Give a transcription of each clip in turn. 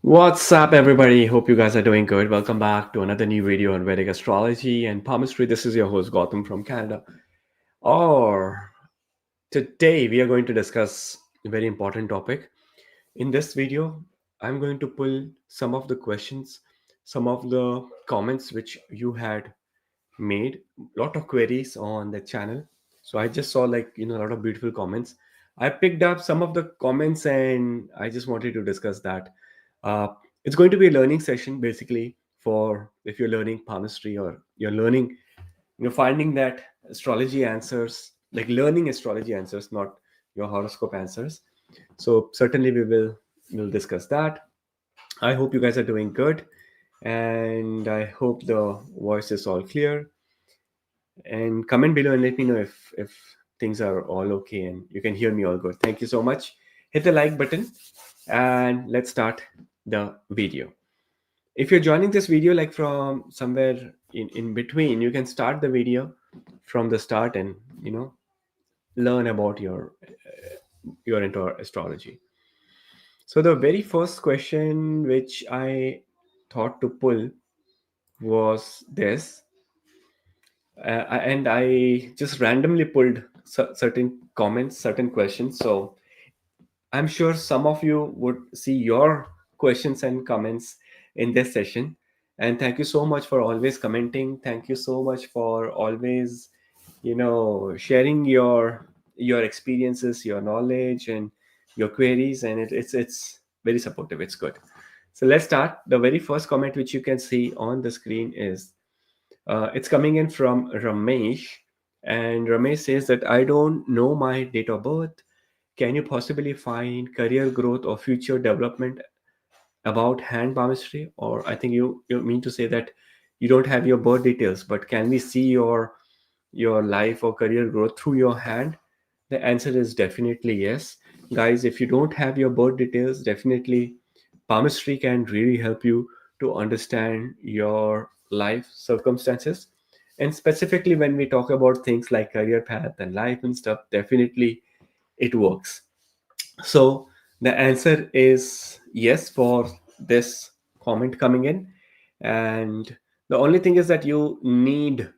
What's up, everybody? Hope you guys are doing good. Welcome back to another new video on Vedic astrology and palmistry. This is your host Gautam from Canada. Or today we are going to discuss a very important topic. In this video, I'm going to pull some of the questions, some of the comments which you had made, a lot of queries on the channel. So I just saw a lot of beautiful comments. I picked up some of the comments and I just wanted to discuss that. uh, it's going to be a learning session basically, for if you're learning palmistry or you're learning, finding that astrology answers, like learning astrology answers, not your horoscope answers. So certainly we'll discuss that. I hope you guys are doing good, and I hope the voice is all clear. And comment below and let me know if things are all okay and you can hear me all good. Thank you so much. Hit the like button and let's start the video. If you're joining this video like from somewhere in between, you can start the video from the start and learn about your into astrology. So the very first question which I thought to pull was this. And I just randomly pulled certain comments, certain questions. So I'm sure some of you would see your questions and comments in this session. And thank you so much for always commenting. Thank you so much for always, sharing your experiences, your knowledge, and your queries. And it's very supportive. It's good. So let's start. The very first comment which you can see on the screen is it's coming in from Ramesh, and Ramesh says that I don't know my date of birth. Can you possibly find career growth or future development about hand palmistry? Or I think you mean to say that you don't have your birth details, but can we see your life or career growth through your hand? The answer is definitely yes. Guys, if you don't have your birth details, definitely palmistry can really help you to understand your life circumstances. And specifically when we talk about things like career path and life and stuff, definitely it works. So the answer is yes for this comment coming in. And the only thing is that you need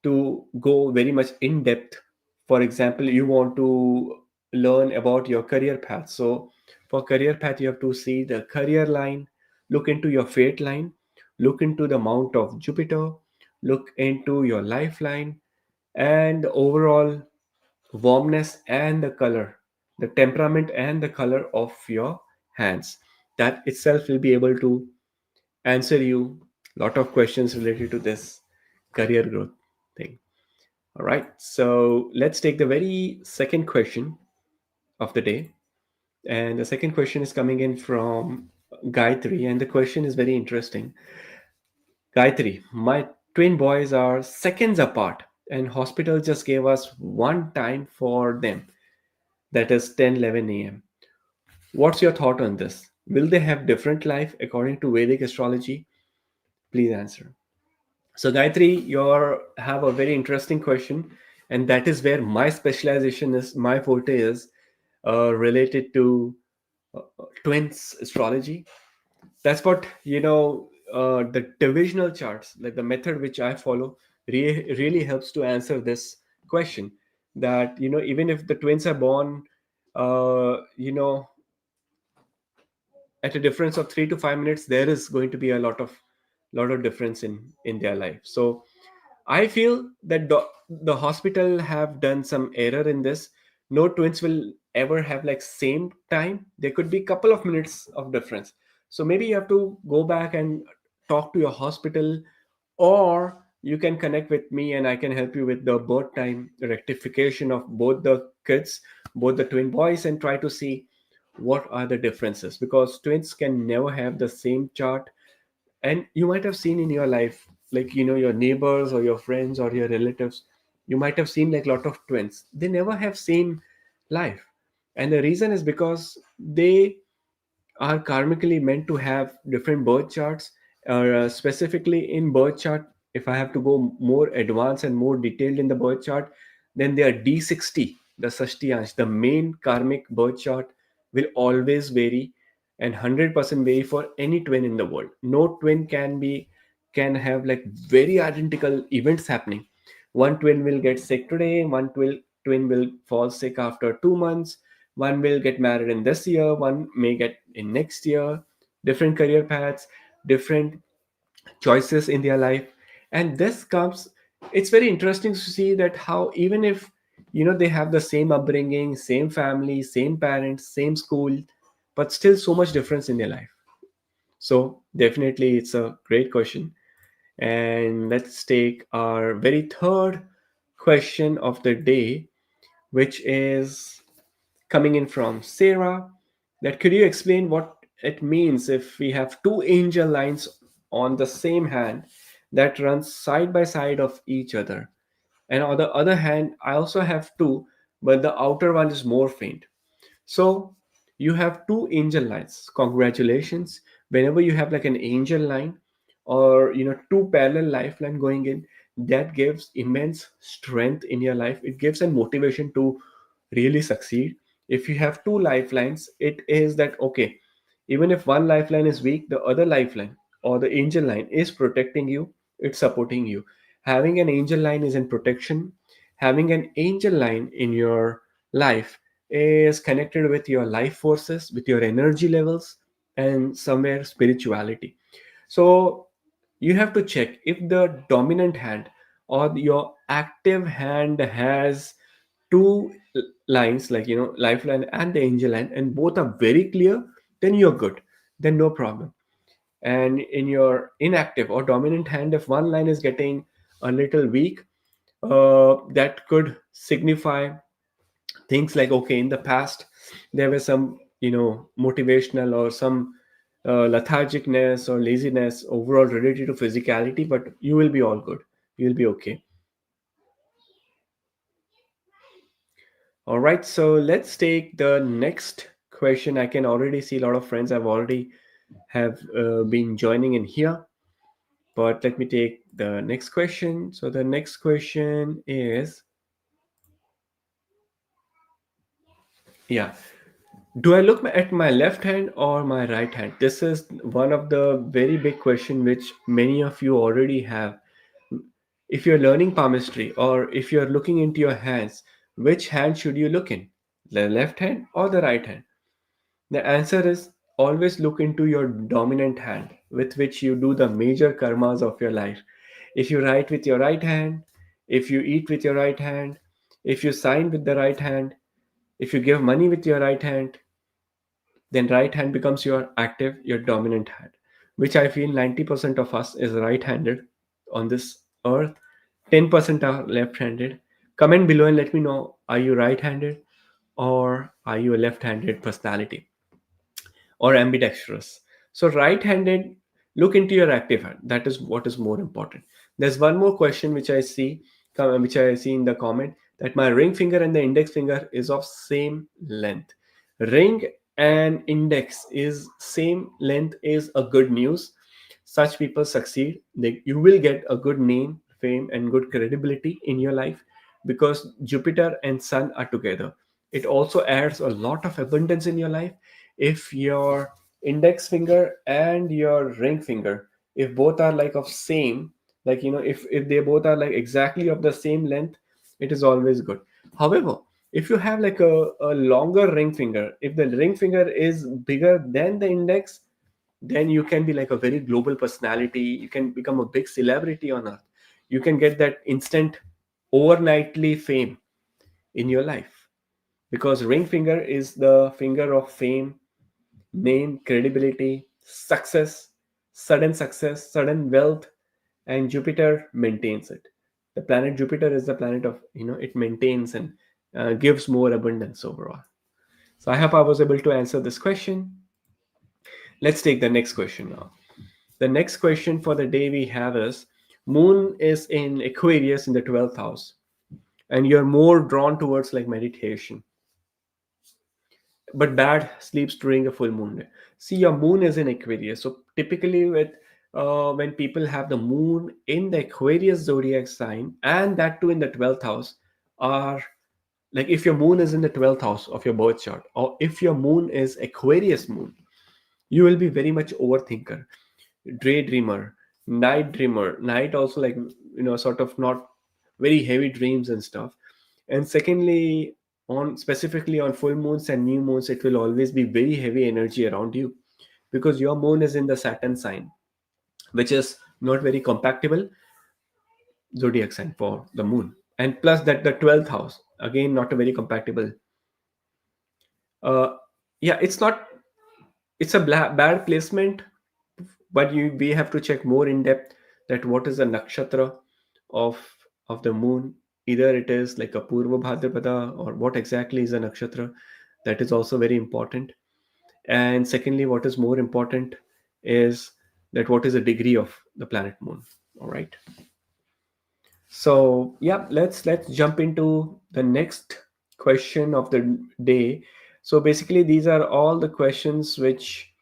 to go very much in depth. For example, you want to learn about your career path. So for career path, you have to see the career line, look into your fate line, look into the mount of Jupiter, look into your lifeline, and the overall warmness and the color, the temperament and the color of your hands. That itself will be able to answer you a lot of questions related to this career growth thing. All right, so let's take the very second question of the day. And the second question is coming in from Gayatri, and the question is very interesting. Gayatri, my twin boys are seconds apart, and hospital just gave us one time for them, that is 10:11 a.m. What's your thought on this? Will they have different life according to Vedic astrology? Please answer. So Gayatri, you have a very interesting question, and that is where my specialization is, my forte is related to twins astrology. That's what the divisional charts, like the method which I follow, really helps to answer this question. That even if the twins are born, uh, you know at a difference of 3 to 5 minutes, there is going to be a lot of difference in their life. So I feel that the hospital have done some error in this. No twins will ever have like same time. There could be couple of minutes of difference. So maybe you have to go back and talk to your hospital, or you can connect with me and I can help you with the birth time rectification of both the kids, both the twin boys, and try to see what are the differences, because twins can never have the same chart. And you might have seen in your life, like your neighbors or your friends or your relatives, you might have seen like a lot of twins, they never have same life. And the reason is because they are karmically meant to have different birth charts. Specifically in birth chart, if I have to go more advanced and more detailed in the birth chart, then they are D60, the Sashtiyansh, the main karmic birth chart will always vary and 100% may for any twin in the world. No twin can have like very identical events happening. One twin will get sick today, twin will fall sick after 2 months, one will get married in this year, one may get in next year. Different career paths, different choices in their life. And this comes, it's very interesting to see that how even if they have the same upbringing, same family, same parents, same school, but still so much difference in their life. So definitely it's a great question. And let's take our very third question of the day, which is coming in from Sarah, that could you explain what it means if we have two angel lines on the same hand that run side by side of each other? And on the other hand, I also have two, but the outer one is more faint. So you have two angel lines. Congratulations. Whenever you have like an angel line or two parallel lifeline going in, that gives immense strength in your life. It gives a motivation to really succeed. If you have two lifelines, it is that okay, even if one lifeline is weak, the other lifeline or the angel line is protecting you, it's supporting you. Having an angel line is in protection. Having an angel line in your life is connected with your life forces, with your energy levels, and somewhere spirituality. So you have to check if the dominant hand or your active hand has two lines, like lifeline and the angel line, and both are very clear, then you're good, then no problem. And in your inactive or dominant hand, if one line is getting a little weak, that could signify things like okay, in the past there was some motivational or some lethargicness or laziness overall related to physicality, but you will be all good, you'll be okay. All right, so let's take the next question. I can already see a lot of friends have already have been joining in here, but let me take the next question. So the next question is, yeah, do I look at my left hand or my right hand? This is one of the very big question which many of you already have. If you're learning palmistry or if you're looking into your hands, which hand should you look in? The left hand or the right hand? The answer is always look into your dominant hand with which you do the major karmas of your life. If you write with your right hand, if you eat with your right hand, if you sign with the right hand, if you give money with your right hand, then right hand becomes your active, your dominant hand, which I feel 90% of us is right-handed on this earth. 10% are left-handed. Comment below and let me know, are you right-handed or are you a left-handed personality or ambidextrous? So right-handed, look into your active hand. That is what is more important. There's one more question which I see in the comment, that my ring finger and the index finger is of same length. Ring and index is same length is a good news. Such people succeed. You will get a good name, fame, and good credibility in your life because Jupiter and Sun are together. It also adds a lot of abundance in your life if your index finger and your ring finger, if both are like of same, like if they both are like exactly of the same length, it is always good. However, if you have like a longer ring finger, if the ring finger is bigger than the index, then you can be like a very global personality, you can become a big celebrity on earth, you can get that instant overnightly fame in your life, because ring finger is the finger of fame, name, credibility, success, sudden wealth, and Jupiter maintains it. The planet Jupiter is the planet of, it maintains and gives more abundance overall. So I hope I was able to answer this question. Let's take the next question now. The next question for the day we have is, Moon is in Aquarius in the 12th house, and you're more drawn towards like meditation, but bad sleeps during a full moon day. See, your moon is in Aquarius. So typically, with when people have the moon in the Aquarius zodiac sign, and that too in the 12th house, are like if your moon is in the 12th house of your birth chart, or if your moon is Aquarius moon, You will be very much overthinker, daydreamer, night dreamer. Night also, like, sort of not very heavy dreams and stuff. And secondly, on specifically on full moons and new moons, it will always be very heavy energy around you, because your moon is in the Saturn sign, which is not very compatible zodiac sign for the moon. And plus that the 12th house, again, not a very compatible. uh yeah, it's not, it's a bad placement. But we have to check more in depth that what is the nakshatra of the moon. Either it is like a purva bhadrapada, or what exactly is a nakshatra. That is also very important. And secondly, what is more important is that what is the degree of the planet moon. All right. So yeah, let's jump into the next question of the day. So basically, these are all the questions which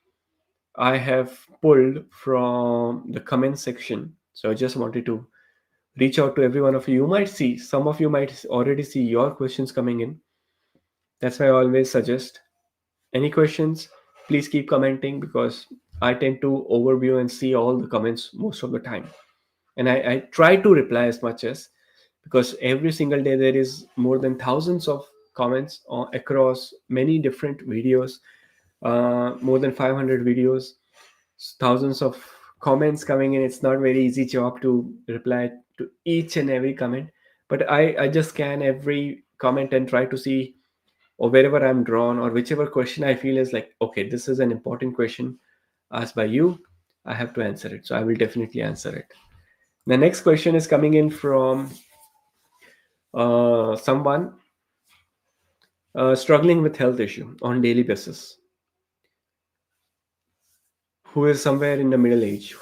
I have pulled from the comment section. So I just wanted to reach out to every one of you. You might see, some of you might already see your questions coming in. That's why I always suggest, any questions, please keep commenting, because I tend to overview and see all the comments most of the time. And I try to reply as much as, because every single day there is more than thousands of comments across many different videos, more than 500 videos, thousands of comments coming in. It's not very easy job to reply to each and every comment, but I just scan every comment and try to see, or wherever I'm drawn, or whichever question I feel is like, okay, this is an important question asked by you, I have to answer it, so I will definitely answer it. The next question is coming in from someone struggling with health issue on daily basis, who is somewhere in the middle age.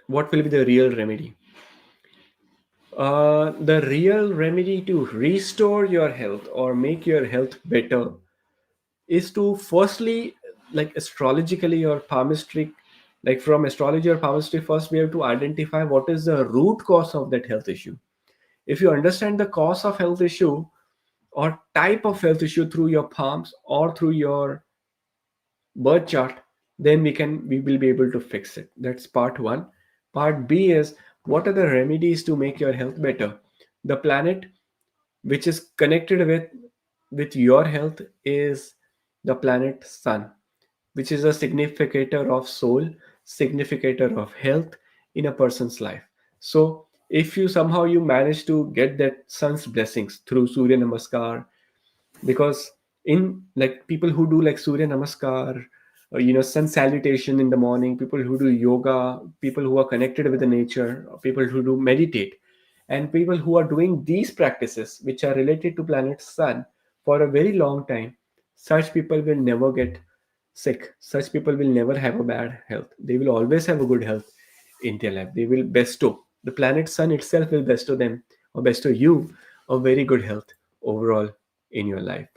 What will be the real remedy? The real remedy to restore your health or make your health better is to firstly, like astrologically or palmistry, like from astrology or palmistry, first we have to identify what is the root cause of that health issue. If you understand the cause of health issue or type of health issue through your palms or through your birth chart, then we will be able to fix it. That's part one. Part B is, what are the remedies to make your health better? The planet which is connected with your health is the planet sun, which is a significator of soul, significator of health in a person's life. So if you somehow you manage to get that sun's blessings through surya namaskar, because in like people who do like surya namaskar, sun salutation in the morning, people who do yoga, people who are connected with the nature, people who do meditate, and people who are doing these practices which are related to planet sun for a very long time, such people will never get sick, such people will never have a bad health, they will always have a good health in their life. They will bestow, the planet sun itself will bestow them, or bestow you, a very good health overall in your life.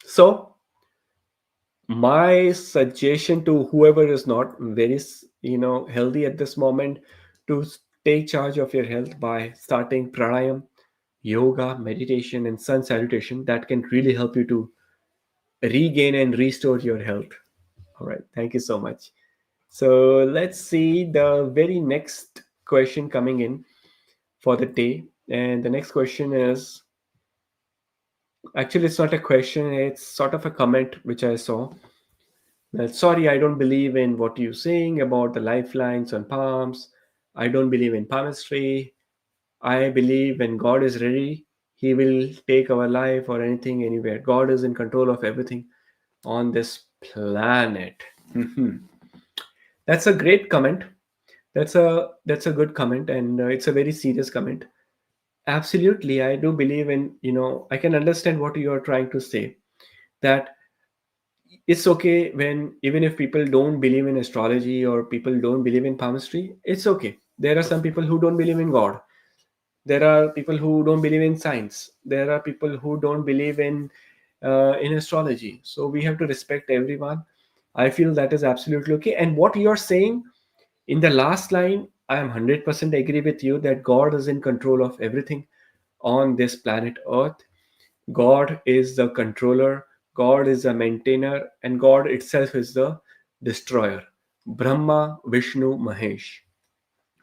So my suggestion to whoever is not very healthy at this moment, to take charge of your health by starting pranayam, yoga, meditation, and sun salutation, that can really help you to regain and restore your health. All right, thank you so much. So let's see the very next question coming in for the day. And the next question is, actually it's not a question, it's sort of a comment which I saw. Well, sorry, I don't believe in what you're saying about the lifelines on palms. I don't believe in palmistry. I believe when God is ready, He will take our life or anything anywhere. God is in control of everything on this planet. Mhm. That's a great comment. That's a good comment, and it's a very serious comment. Absolutely, I do believe in. I can understand what you are trying to say. That it's okay when, even if people don't believe in astrology or people don't believe in palmistry, it's okay. There are some people who don't believe in God. There are people who don't believe in science. There are people who don't believe in astrology. So we have to respect everyone. I feel that is absolutely okay. And what you are saying in the last line, I am 100% agree with you that God is in control of everything on this planet Earth. God is the controller. God is a maintainer, and God itself is the destroyer. Brahma, Vishnu, Mahesh.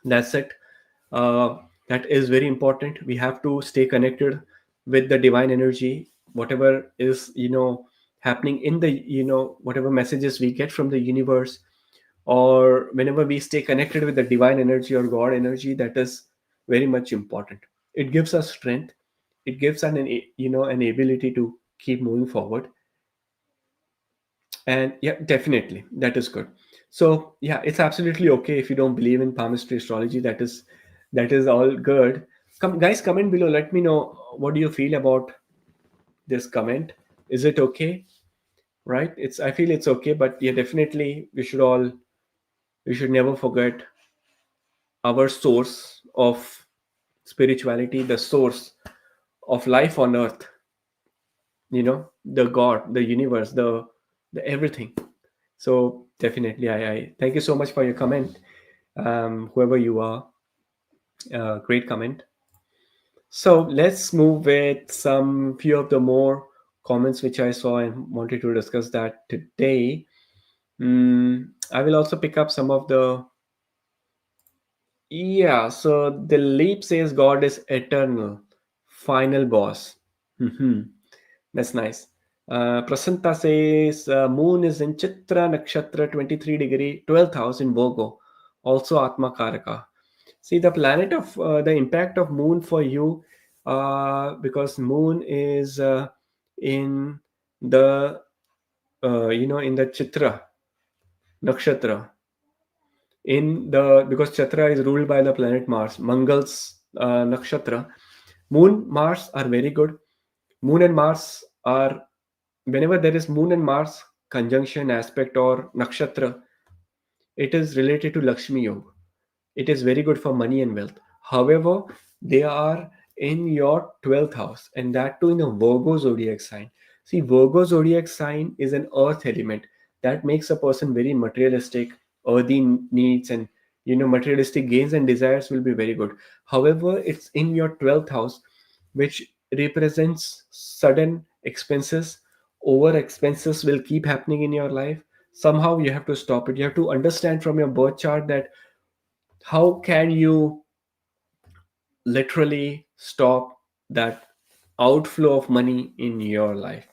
That's it. uh, that is very important. We have to stay connected with the divine energy, whatever is happening in the whatever messages we get from the universe, or whenever we stay connected with the divine energy or God energy, that is very much important. It gives us strength. It gives us an ability to keep moving forward. And yeah, definitely, that is good. So yeah, it's absolutely okay if you don't believe in palmistry astrology. That is all good. Come, guys, comment below. Let me know what do you feel about this comment. Is it okay? Right? I feel it's okay, but yeah, definitely we should never forget our source of spirituality, the source of life on earth. The God, the universe, the everything. So definitely, I thank you so much for your comment, whoever you are. Great comment. So let's move with some few of the more comments which I saw and wanted to discuss that today. I will also pick up some of the yeah. So the leap says God is eternal, final boss. Hmm. That's nice. Prasanta says moon is in Chitra Nakshatra 23 degree 12th house in Virgo, also Atma Karaka. See the planet of the impact of moon for you, because moon is in the in the Chitra Nakshatra, in the because Chitra is ruled by the planet Mars, Mangal's Nakshatra. Moon, Mars are very good. Moon and Mars are, whenever there is Moon and Mars conjunction aspect or nakshatra, it is related to Lakshmi Yoga. It is very good for money and wealth. However, they are in your 12th house, and that too in a Virgo zodiac sign. See, Virgo zodiac sign is an earth element that makes a person very materialistic, earthy needs, and materialistic gains and desires will be very good. However, it's in your 12th house, which represents sudden expenses. Over expenses will keep happening in your life. Somehow you have to stop it. You have to understand from your birth chart that how can you literally stop that outflow of money in your life.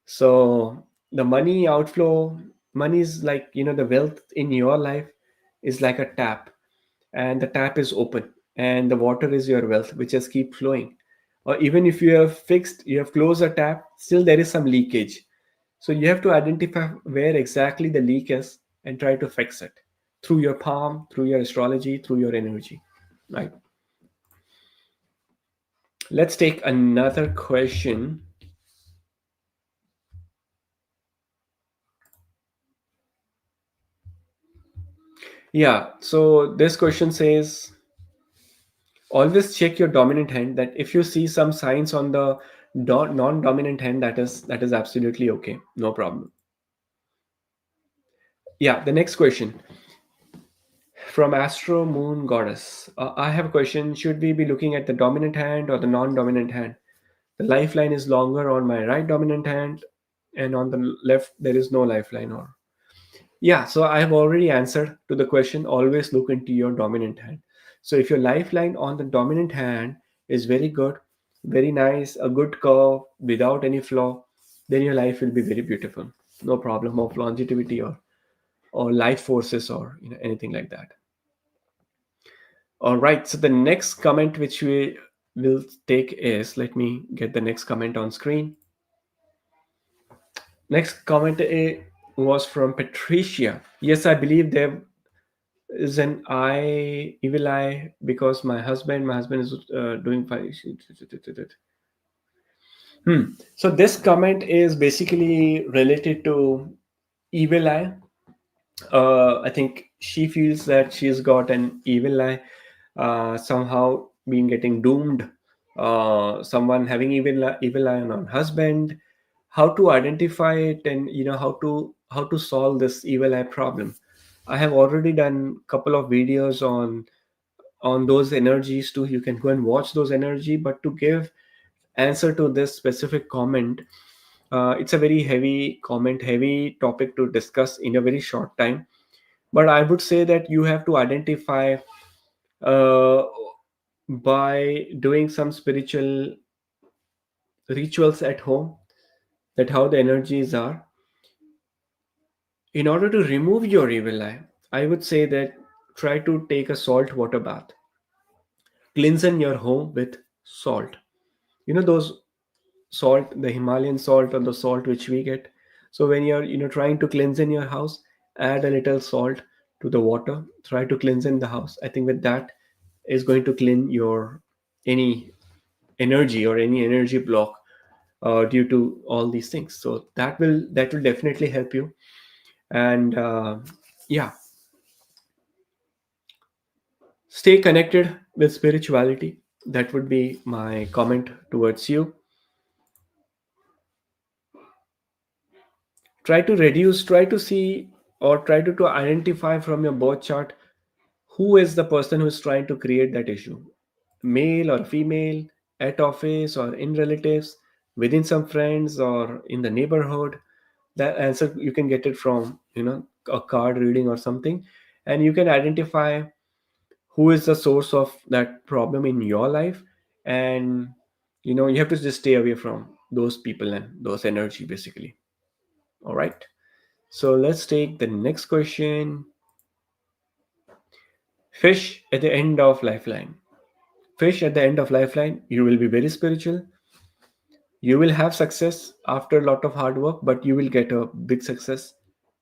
So the money outflow, money is like, the wealth in your life is like a tap, and the tap is open, and the water is your wealth which just keep flowing. Or even if you have closed a tap, still there is some leakage. So you have to identify where exactly the leak is and try to fix it through your palm, through your astrology, through your energy, right? Let's take another question. Yeah, so this question says always check your dominant hand, that if you see some signs on the non-dominant hand, that is absolutely okay, no problem. Yeah, the next question from Astro Moon Goddess. I have a question. Should we be looking at the dominant hand or the non-dominant hand? The lifeline is longer on my right dominant hand, and on the left there is no lifeline. Or yeah, so I have already answered to the question. Always look into your dominant hand. So if your lifeline on the dominant hand is very good, very nice, a good curve without any flaw, then your life will be very beautiful. No problem of longevity or life forces or anything like that. All right. So the next comment which we will take is, let me get the next comment on screen. Next comment was from Patricia. Yes, I believe there is an eye, evil eye, because my husband is doing fine. So this comment is basically related to evil eye. I think she feels that she's got an evil eye, somehow being getting doomed. Someone having evil eye on her husband. How to identify it, and how to solve this evil eye problem. I have already done a couple of videos on those energies too. You can go and watch those energy. But to give answer to this specific comment, It's a very heavy comment, heavy topic to discuss in a very short time. But I would say that you have to identify uh, by doing some spiritual rituals at home, that how the energies are. In order to remove your evil eye, I would say that try to take a salt water bath. Cleanse in your home with salt. You know those salt, the Himalayan salt or the salt which we get. So when you're trying to cleanse in your house, add a little salt to the water. Try to cleanse in the house. I think with that is going to clean your any energy or any energy block due to all these things. So that will definitely help you. And yeah, stay connected with spirituality. That would be my comment towards you. Try to see, or to identify from your birth chart who is the person who is trying to create that issue, male or female, at office or in relatives, within some friends or in the neighborhood. That answer you can get it from a card reading or something, and you can identify who is the source of that problem in your life. And you have to just stay away from those people and those energy basically. All right, so let's take the next question. Fish at the end of lifeline. Fish at the end of lifeline, you will be very spiritual. You will have success after a lot of hard work, but you will get a big success.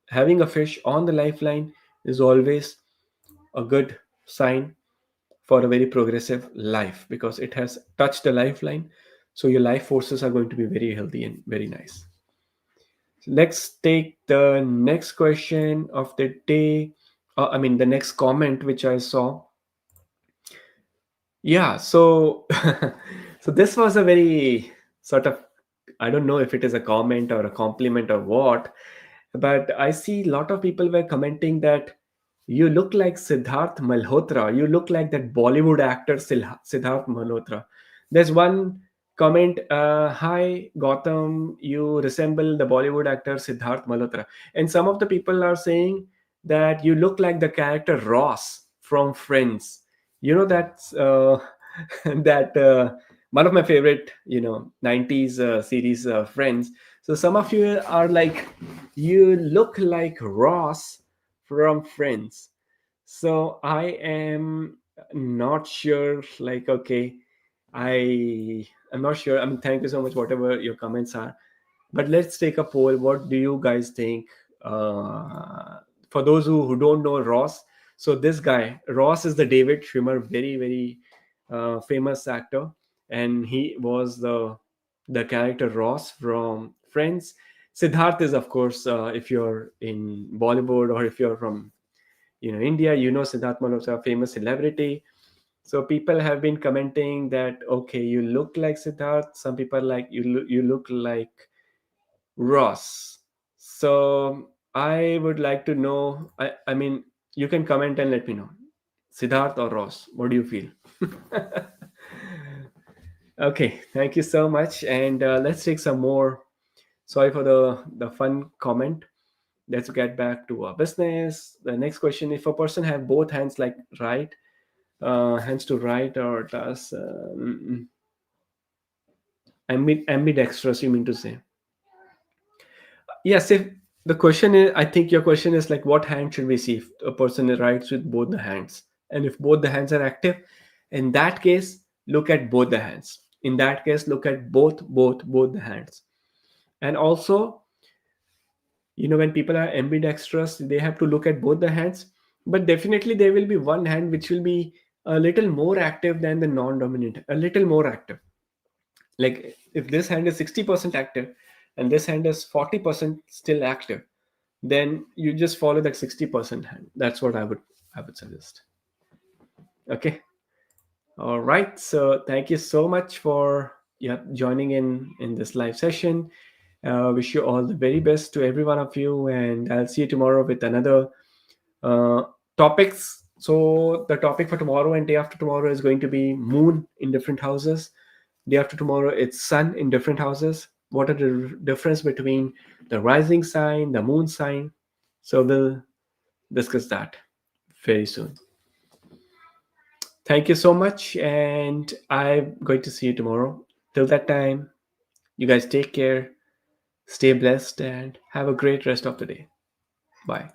Having a fish on the lifeline is always a good sign for a very progressive life, because it has touched the lifeline. So your life forces are going to be very healthy and very nice. Let's take the next question of the day. I mean, the next comment which I saw. Yeah, so so this was a very sort of, I don't know if it is a comment or a compliment or what, but I see a lot of people were commenting that you look like Siddharth Malhotra. You look like that Bollywood actor Siddharth Malhotra. There's one comment, hi Gautam, you resemble the Bollywood actor Siddharth Malhotra. And some of the people are saying that you look like the character Ross from Friends. You know that's that one of my favorite 90s series, Friends. So some of you are like, you look like Ross from Friends. So I am not sure, like, okay, I'm not sure. I mean, thank you so much, whatever your comments are. But let's take a poll. What do you guys think? For those who don't know Ross, so this guy Ross is the David Schwimmer, very very famous actor, and he was the character Ross from Friends. Siddharth is, of course, if you're in Bollywood or if you're from India, Siddharth Malhotra, famous celebrity. So people have been commenting that, okay, you look like Siddharth. Some people like you look like Ross. So I would like to know. I mean, you can comment and let me know. Siddharth or Ross? What do you feel? Okay, thank you so much. And let's take some more. Sorry for the fun comment. Let's get back to our business. The next question: if a person have both hands like right, hands to right, or does ambidextrous? You mean to say? Yes, if the question is, I think your question is like, what hand should we see if a person writes with both the hands? And if both the hands are active, in that case, look at both the hands. In that case, look at both the hands. And also, when people are ambidextrous, they have to look at both the hands. But definitely, there will be one hand which will be a little more active than the non-dominant, a little more active. Like if this hand is 60% active and this hand is 40% still active, then you just follow that 60% hand. That's what I would suggest. Okay. All right, so thank you so much for, yeah, joining in this live session. Wish you all the very best to every one of you, and I'll see you tomorrow with another uh, topics. So the topic for tomorrow and day after tomorrow is going to be moon in different houses. Day after tomorrow it's sun in different houses. what are the difference between the rising sign, the moon sign. So we'll discuss that very soon. Thank you so much, and I'm going to see you tomorrow. Till that time, you guys take care, stay blessed, and have a great rest of the day. Bye.